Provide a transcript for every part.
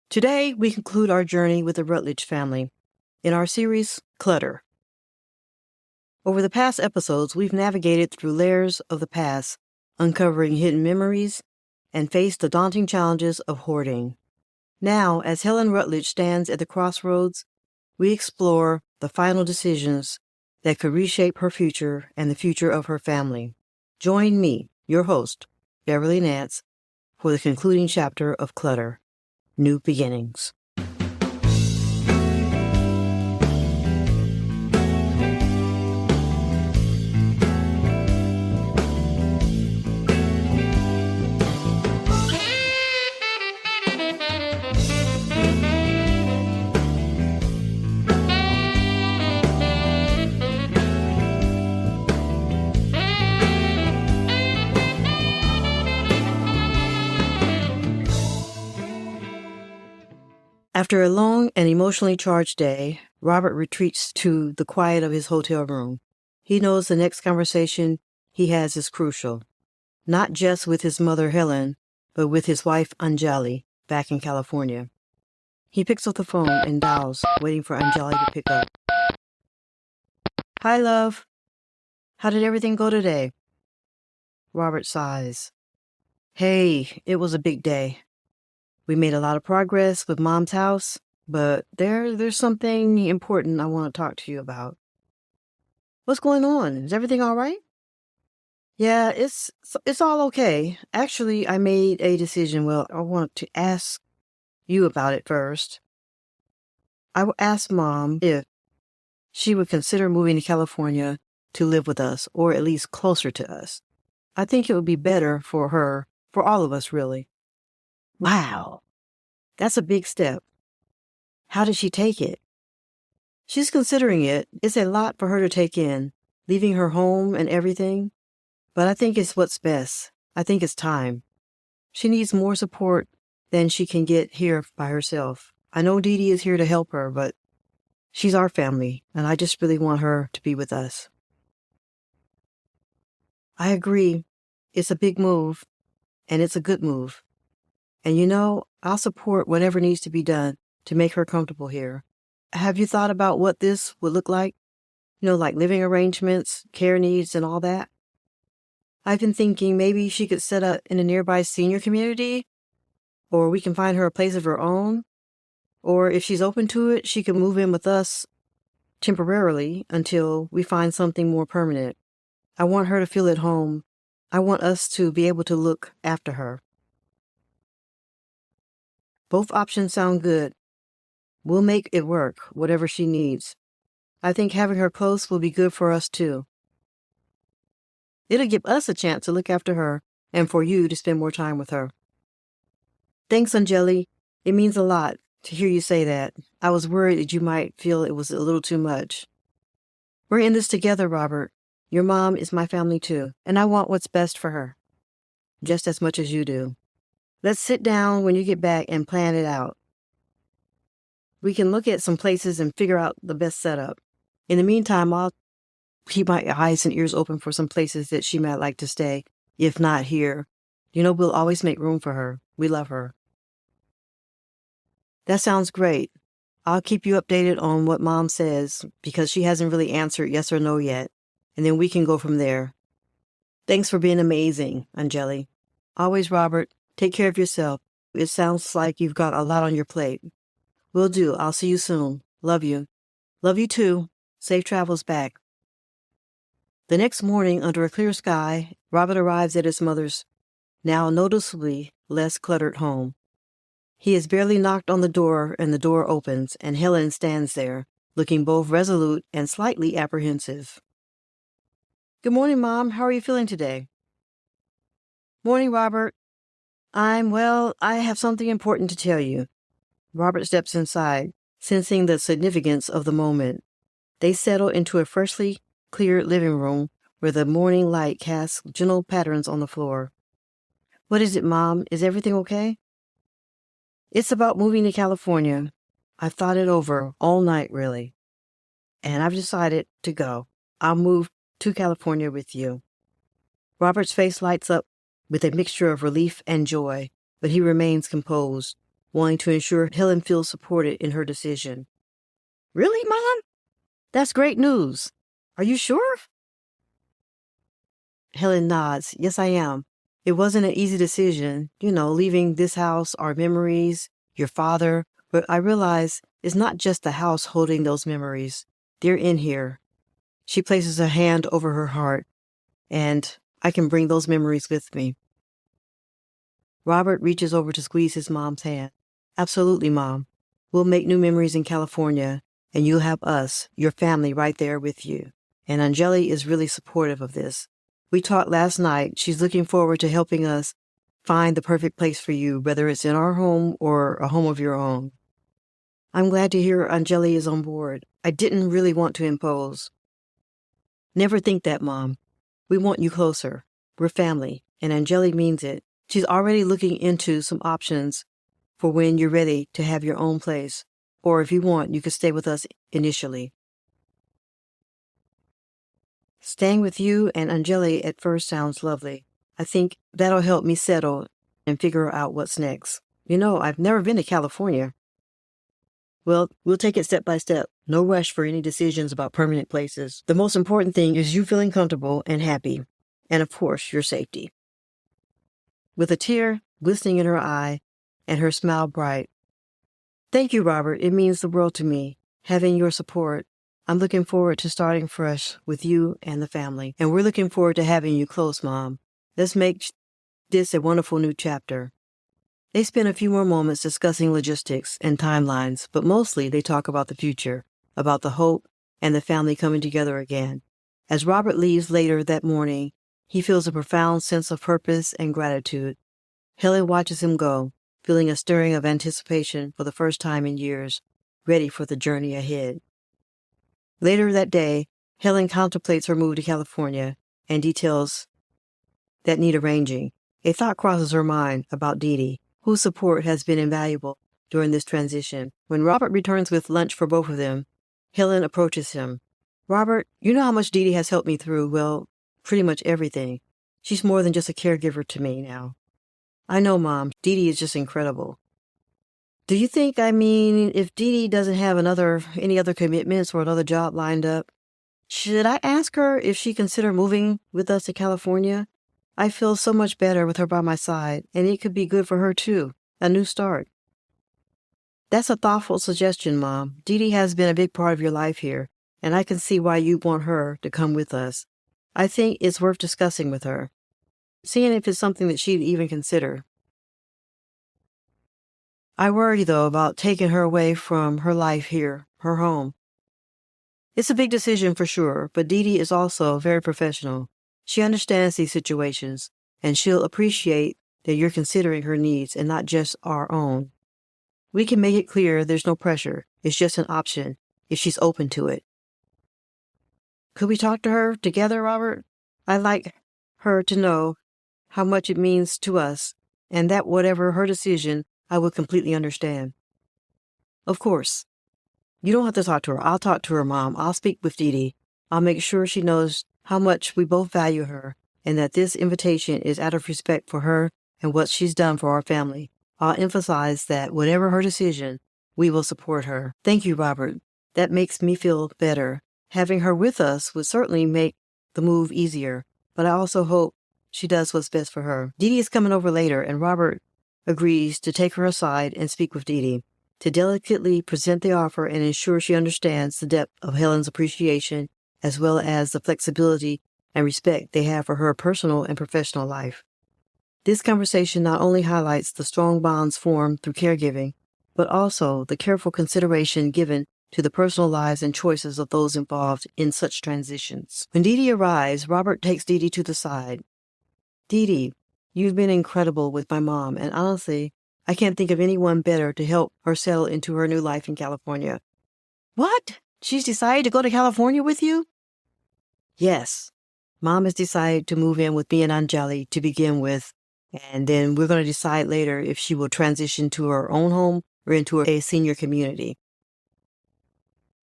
Today, we conclude our journey with the Rutledge family in our series, Clutter. Over the past episodes, we've navigated through layers of the past, uncovering hidden memories, and faced the daunting challenges of hoarding. Now, as Helen Rutledge stands at the crossroads, we explore the final decisions that could reshape her future and the future of her family. Join me, your host, Beverly Nance, for the concluding chapter of Clutter, New Beginnings. After a long and emotionally charged day, Robert retreats to the quiet of his hotel room. He knows the next conversation he has is crucial, not just with his mother Helen, but with his wife Anjali back in California. He picks up the phone and dials, waiting for Anjali to pick up. Hi, love. How did everything go today? Robert sighs. Hey, it was a big day. We made a lot of progress with Mom's house, but there's something important I want to talk to you about. What's going on? Is everything all right? Yeah, it's all okay. Actually, I made a decision. Well, I want to ask you about it first. I asked Mom if she would consider moving to California to live with us, or at least closer to us. I think it would be better for her, for all of us, really. Wow, that's a big step. How did she take it? She's considering it. It's a lot for her to take in, leaving her home and everything. But I think it's what's best. I think it's time. She needs more support than she can get here by herself. I know Dee Dee is here to help her, but she's our family, and I just really want her to be with us. I agree. It's a big move, and it's a good move. And I'll support whatever needs to be done to make her comfortable here. Have you thought about what this would look like? Like living arrangements, care needs, and all that? I've been thinking maybe she could set up in a nearby senior community, or we can find her a place of her own. Or if she's open to it, she can move in with us temporarily until we find something more permanent. I want her to feel at home. I want us to be able to look after her. Both options sound good. We'll make it work, whatever she needs. I think having her close will be good for us, too. It'll give us a chance to look after her and for you to spend more time with her. Thanks, Anjali. It means a lot to hear you say that. I was worried that you might feel it was a little too much. We're in this together, Robert. Your mom is my family, too, and I want what's best for her, just as much as you do. Let's sit down when you get back and plan it out. We can look at some places and figure out the best setup. In the meantime, I'll keep my eyes and ears open for some places that she might like to stay, if not here. We'll always make room for her. We love her. That sounds great. I'll keep you updated on what Mom says, because she hasn't really answered yes or no yet, and then we can go from there. Thanks for being amazing, Anjali. Always, Robert. Take care of yourself. It sounds like you've got a lot on your plate. Will do. I'll see you soon. Love you. Love you too. Safe travels back. The next morning, under a clear sky, Robert arrives at his mother's now noticeably less cluttered home. He has barely knocked on the door, and the door opens, and Helen stands there, looking both resolute and slightly apprehensive. Good morning, Mom. How are you feeling today? Morning, Robert. I have something important to tell you. Robert steps inside, sensing the significance of the moment. They settle into a freshly cleared living room where the morning light casts gentle patterns on the floor. What is it, Mom? Is everything okay? It's about moving to California. I've thought it over all night, really. And I've decided to go. I'll move to California with you. Robert's face lights up with a mixture of relief and joy, but he remains composed. wanting to ensure Helen feels supported in her decision. Really, Mom? That's great news. Are you sure? Helen nods. Yes, I am. It wasn't an easy decision, leaving this house, our memories, your father, but I realize it's not just the house holding those memories. They're in here. She places a hand over her heart, and I can bring those memories with me. Robert reaches over to squeeze his mom's hand. Absolutely, Mom. We'll make new memories in California, and you'll have us, your family, right there with you. And Angeli is really supportive of this. We talked last night. She's looking forward to helping us find the perfect place for you, whether it's in our home or a home of your own. I'm glad to hear Angeli is on board. I didn't really want to impose. Never think that, Mom. We want you closer. We're family, and Angeli means it. She's already looking into some options for when you're ready to have your own place, or if you want, you could stay with us initially. Staying with you and Angeli at first sounds lovely. I think that'll help me settle and figure out what's next. I've never been to California. Well, we'll take it step by step. No rush for any decisions about permanent places. The most important thing is you feeling comfortable and happy. And of course, your safety. With a tear glistening in her eye and her smile bright. Thank you, Robert. It means the world to me. Having your support. I'm looking forward to starting fresh with you and the family. And we're looking forward to having you close, Mom. Let's make this a wonderful new chapter. They spend a few more moments discussing logistics and timelines, but mostly they talk about the future, about the hope and the family coming together again. As Robert leaves later that morning, he feels a profound sense of purpose and gratitude. Helen watches him go, feeling a stirring of anticipation for the first time in years, ready for the journey ahead. Later that day, Helen contemplates her move to California and details that need arranging. A thought crosses her mind about Dee Dee, whose support has been invaluable during this transition. When Robert returns with lunch for both of them, Helen approaches him. Robert, you know how much Dee Dee has helped me through, well, pretty much everything. She's more than just a caregiver to me now. I know, Mom. Dee Dee is just incredible. Do you think, if Dee Dee doesn't have any other commitments or another job lined up, should I ask her if she consider moving with us to California? I feel so much better with her by my side, and it could be good for her too, a new start. That's a thoughtful suggestion, Mom. Dee Dee has been a big part of your life here, and I can see why you want her to come with us. I think it's worth discussing with her, seeing if it's something that she'd even consider. I worry, though, about taking her away from her life here, her home. It's a big decision for sure, but Dee Dee is also very professional. She understands these situations, and she'll appreciate that you're considering her needs and not just our own. We can make it clear there's no pressure. It's just an option, if she's open to it. Could we talk to her together, Robert? I'd like her to know how much it means to us, and that whatever her decision, I would completely understand. Of course. You don't have to talk to her. I'll talk to her, Mom. I'll speak with Dee Dee. I'll make sure she knows how much we both value her, and that this invitation is out of respect for her and what she's done for our family. I'll emphasize that whatever her decision, we will support her. Thank you, Robert. That makes me feel better. Having her with us would certainly make the move easier, but I also hope she does what's best for her. Dee Dee is coming over later, and Robert agrees to take her aside and speak with Dee Dee, to delicately present the offer and ensure she understands the depth of Helen's appreciation, as well as the flexibility and respect they have for her personal and professional life. This conversation not only highlights the strong bonds formed through caregiving, but also the careful consideration given to the personal lives and choices of those involved in such transitions. When Dee Dee arrives, Robert takes Dee Dee to the side. Dee Dee, you've been incredible with my mom, and honestly, I can't think of anyone better to help her settle into her new life in California. What? She's decided to go to California with you? Yes. Mom has decided to move in with me and Angeli to begin with, and then we're going to decide later if she will transition to her own home or into a senior community.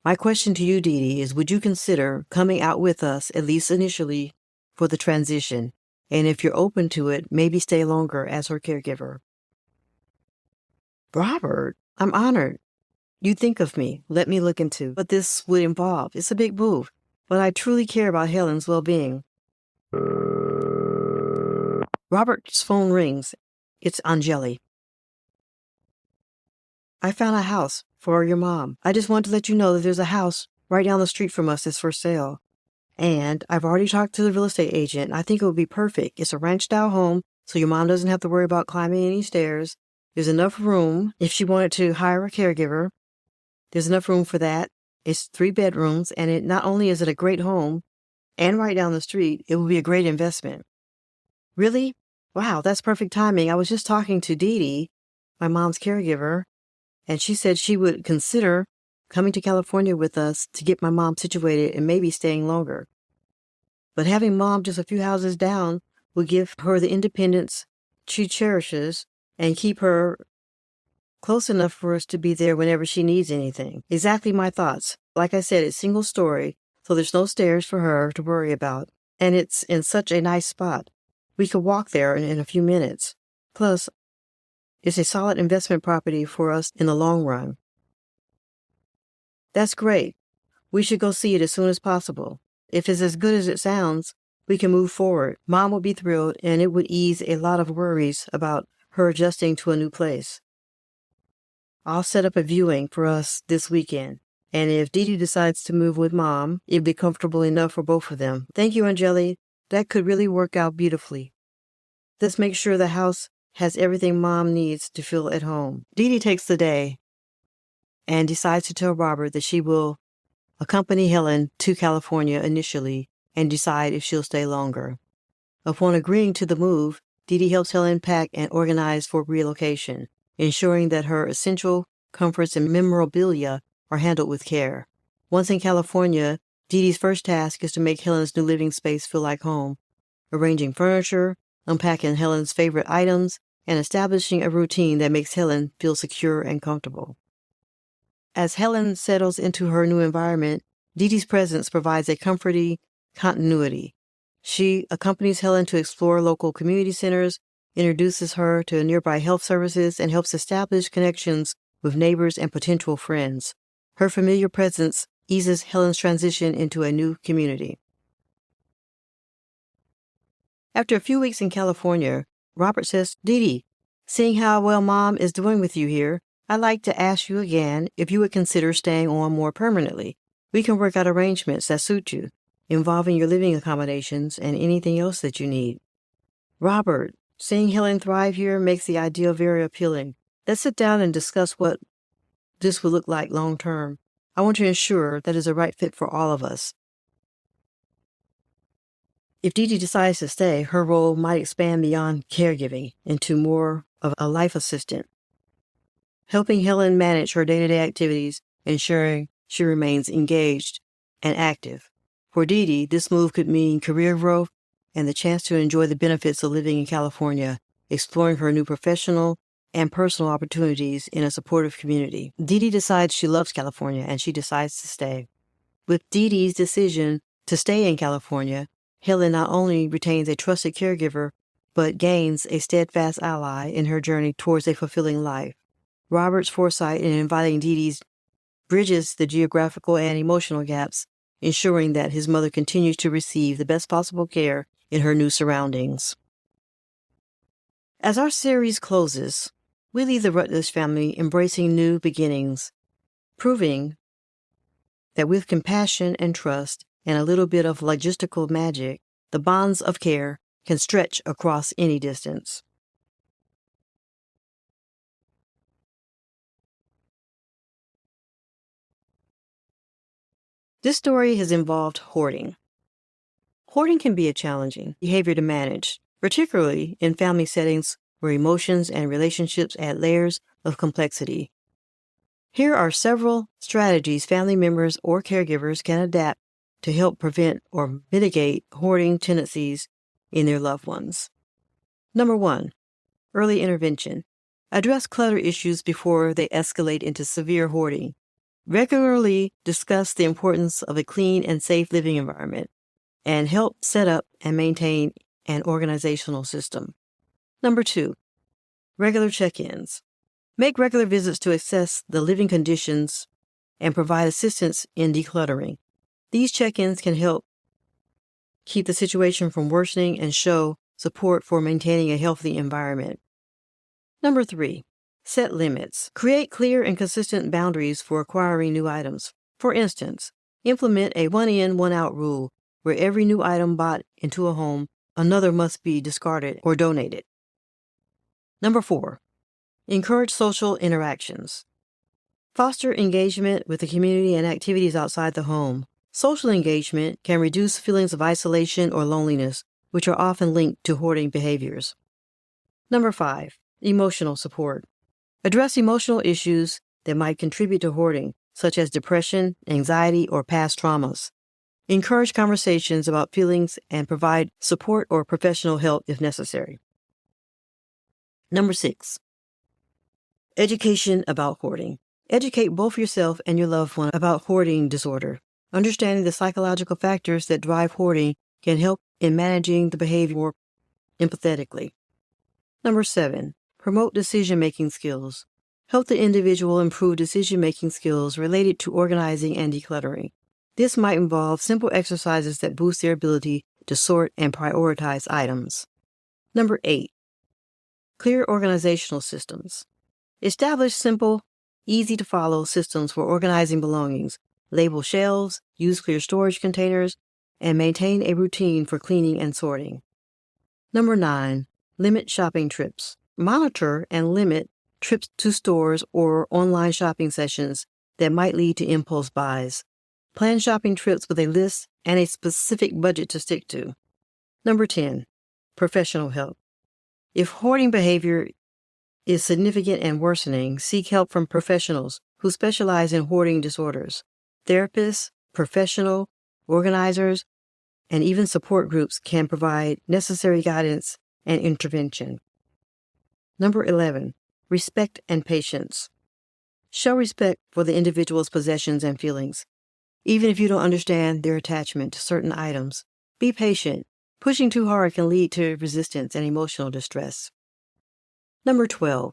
My question to you, Dee Dee, is would you consider coming out with us, at least initially, for the transition? And if you're open to it, maybe stay longer as her caregiver. Robert, I'm honored. You think of me. Let me look into what this would involve. It's a big move, but I truly care about Helen's well-being. Robert's phone rings. It's Angeli. I found a house for your mom. I just want to let you know that there's a house right down the street from us that's for sale. And I've already talked to the real estate agent. I think it would be perfect. It's a ranch-style home, so your mom doesn't have to worry about climbing any stairs. There's enough room if she wanted to hire a caregiver. There's enough room for that. It's 3 bedrooms, and it not only is it a great home and right down the street, it will be a great investment. Really? Wow, that's perfect timing. I was just talking to Dee Dee, my mom's caregiver, and she said she would consider coming to California with us to get my mom situated and maybe staying longer. But having mom just a few houses down will give her the independence she cherishes and keep her close enough for us to be there whenever she needs anything. Exactly my thoughts. Like I said, it's single story, so there's no stairs for her to worry about. And it's in such a nice spot. We could walk there in a few minutes. Plus, it's a solid investment property for us in the long run. That's great. We should go see it as soon as possible. If it's as good as it sounds, we can move forward. Mom would be thrilled, and it would ease a lot of worries about her adjusting to a new place. I'll set up a viewing for us this weekend, and if Dee Dee decides to move with Mom, it'd be comfortable enough for both of them. Thank you, Angeli. That could really work out beautifully. Let's make sure the house has everything Mom needs to feel at home. Dee Dee takes the day and decides to tell Robert that she will accompany Helen to California initially and decide if she'll stay longer. Upon agreeing to the move, Dee Dee helps Helen pack and organize for relocation, ensuring that her essential comforts and memorabilia are handled with care. Once in California, Dee Dee's first task is to make Helen's new living space feel like home, arranging furniture, unpacking Helen's favorite items, and establishing a routine that makes Helen feel secure and comfortable. As Helen settles into her new environment, Dee Dee's presence provides a comforting continuity. She accompanies Helen to explore local community centers, introduces her to nearby health services, and helps establish connections with neighbors and potential friends. Her familiar presence eases Helen's transition into a new community. After a few weeks in California, Robert says, Dee Dee, seeing how well Mom is doing with you here, I'd like to ask you again if you would consider staying on more permanently. We can work out arrangements that suit you, involving your living accommodations and anything else that you need. Robert, seeing Helen thrive here makes the idea very appealing. Let's sit down and discuss what this will look like long term. I want to ensure that it's a right fit for all of us. If Dee Dee decides to stay, her role might expand beyond caregiving into more of a life assistant, helping Helen manage her day-to-day activities, ensuring she remains engaged and active. For Dee Dee, this move could mean career growth and the chance to enjoy the benefits of living in California, exploring her new professional and personal opportunities in a supportive community. Dee Dee decides she loves California, and she decides to stay. With Dee Dee's decision to stay in California, Helen not only retains a trusted caregiver, but gains a steadfast ally in her journey towards a fulfilling life. Robert's foresight in inviting Dee Dee bridges the geographical and emotional gaps, ensuring that his mother continues to receive the best possible care in her new surroundings. As our series closes, we leave the Rutledge family embracing new beginnings, proving that with compassion and trust and a little bit of logistical magic, the bonds of care can stretch across any distance. This story has involved hoarding. Hoarding can be a challenging behavior to manage, particularly in family settings where emotions and relationships add layers of complexity. Here are several strategies family members or caregivers can adapt to help prevent or mitigate hoarding tendencies in their loved ones. Number 1, early intervention. Address clutter issues before they escalate into severe hoarding. Regularly discuss the importance of a clean and safe living environment, and help set up and maintain an organizational system. Number 2, regular check-ins. Make regular visits to assess the living conditions and provide assistance in decluttering. These check-ins can help keep the situation from worsening and show support for maintaining a healthy environment. Number 3, set limits. Create clear and consistent boundaries for acquiring new items. For instance, implement a one-in, one-out rule where every new item bought into a home, another must be discarded or donated. Number 4, encourage social interactions. Foster engagement with the community and activities outside the home. Social engagement can reduce feelings of isolation or loneliness, which are often linked to hoarding behaviors. Number 5, emotional support. Address emotional issues that might contribute to hoarding, such as depression, anxiety, or past traumas. Encourage conversations about feelings and provide support or professional help if necessary. Number 6, education about hoarding. Educate both yourself and your loved one about hoarding disorder. Understanding the psychological factors that drive hoarding can help in managing the behavior more empathetically. Number 7, promote decision-making skills. Help the individual improve decision-making skills related to organizing and decluttering. This might involve simple exercises that boost their ability to sort and prioritize items. Number 8, clear organizational systems. Establish simple, easy-to-follow systems for organizing belongings. Label shelves, use clear storage containers, and maintain a routine for cleaning and sorting. Number 9, limit shopping trips. Monitor and limit trips to stores or online shopping sessions that might lead to impulse buys. Plan shopping trips with a list and a specific budget to stick to. Number 10, professional help. If hoarding behavior is significant and worsening, seek help from professionals who specialize in hoarding disorders. Therapists, professional organizers, and even support groups can provide necessary guidance and intervention. Number 11, respect and patience. Show respect for the individual's possessions and feelings. Even if you don't understand their attachment to certain items, be patient. Pushing too hard can lead to resistance and emotional distress. Number 12,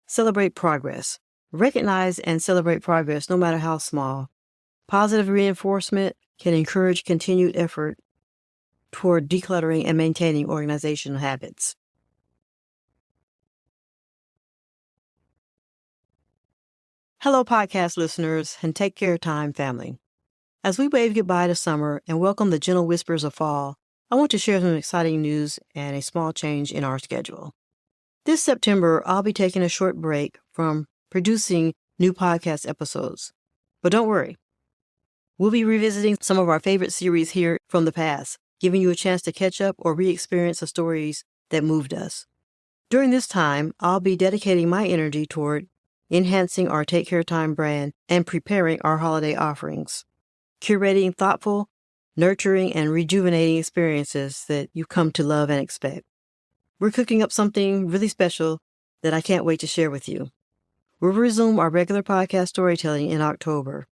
celebrate progress. Recognize and celebrate progress no matter how small. Positive reinforcement can encourage continued effort toward decluttering and maintaining organizational habits. Hello, podcast listeners, and Take Care Time family. As we wave goodbye to summer and welcome the gentle whispers of fall, I want to share some exciting news and a small change in our schedule. This September, I'll be taking a short break from producing new podcast episodes. But don't worry. We'll be revisiting some of our favorite series here from the past, giving you a chance to catch up or re-experience the stories that moved us. During this time, I'll be dedicating my energy toward enhancing our Take Care Time brand and preparing our holiday offerings, curating thoughtful, nurturing, and rejuvenating experiences that you come to love and expect. We're cooking up something really special that I can't wait to share with you. We'll resume our regular podcast storytelling in October,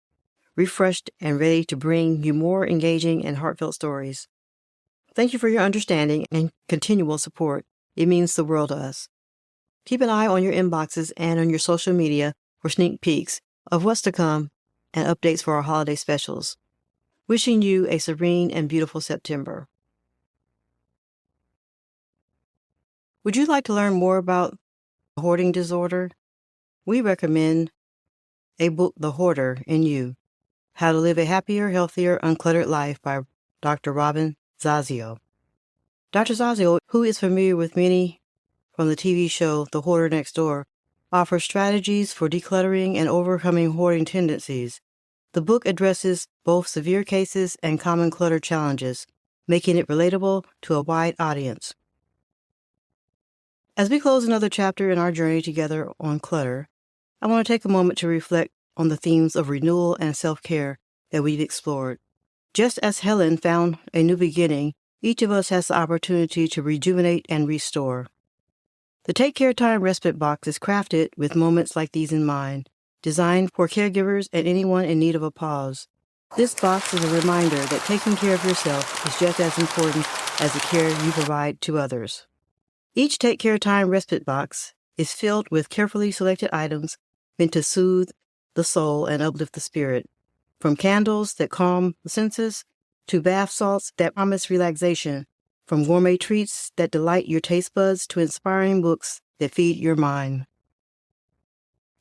refreshed and ready to bring you more engaging and heartfelt stories. Thank you for your understanding and continual support. It means the world to us. Keep an eye on your inboxes and on your social media for sneak peeks of what's to come and updates for our holiday specials. Wishing you a serene and beautiful September. Would you like to learn more about hoarding disorder? We recommend a book, The Hoarder in You, How to Live a Happier, Healthier, Uncluttered Life by Dr. Robin Zazio. Dr. Zazio, who is familiar with many from the TV show The Hoarder Next Door, offers strategies for decluttering and overcoming hoarding tendencies. The book addresses both severe cases and common clutter challenges, making it relatable to a wide audience. As we close another chapter in our journey together on clutter, I want to take a moment to reflect on the themes of renewal and self-care that we've explored. Just as Helen found a new beginning, each of us has the opportunity to rejuvenate and restore. The Take Care Time Respite Box is crafted with moments like these in mind, designed for caregivers and anyone in need of a pause. This box is a reminder that taking care of yourself is just as important as the care you provide to others. Each Take Care Time Respite Box is filled with carefully selected items meant to soothe the soul and uplift the spirit. From candles that calm the senses to bath salts that promise relaxation, from gourmet treats that delight your taste buds to inspiring books that feed your mind.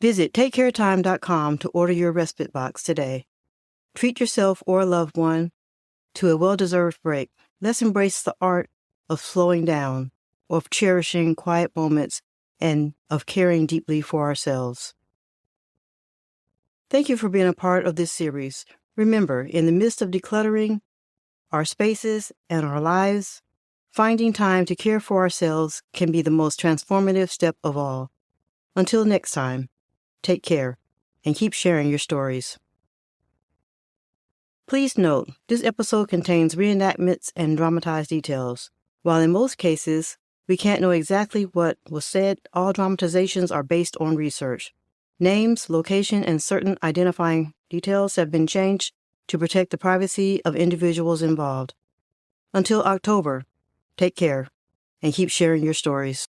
Visit TakeCareTime.com to order your respite box today. Treat yourself or a loved one to a well-deserved break. Let's embrace the art of slowing down, of cherishing quiet moments, and of caring deeply for ourselves. Thank you for being a part of this series. Remember, in the midst of decluttering our spaces and our lives, finding time to care for ourselves can be the most transformative step of all. Until next time, take care and keep sharing your stories. Please note, this episode contains reenactments and dramatized details. While in most cases, we can't know exactly what was said, all dramatizations are based on research. Names, location, and certain identifying details have been changed to protect the privacy of individuals involved. Until October, take care and keep sharing your stories.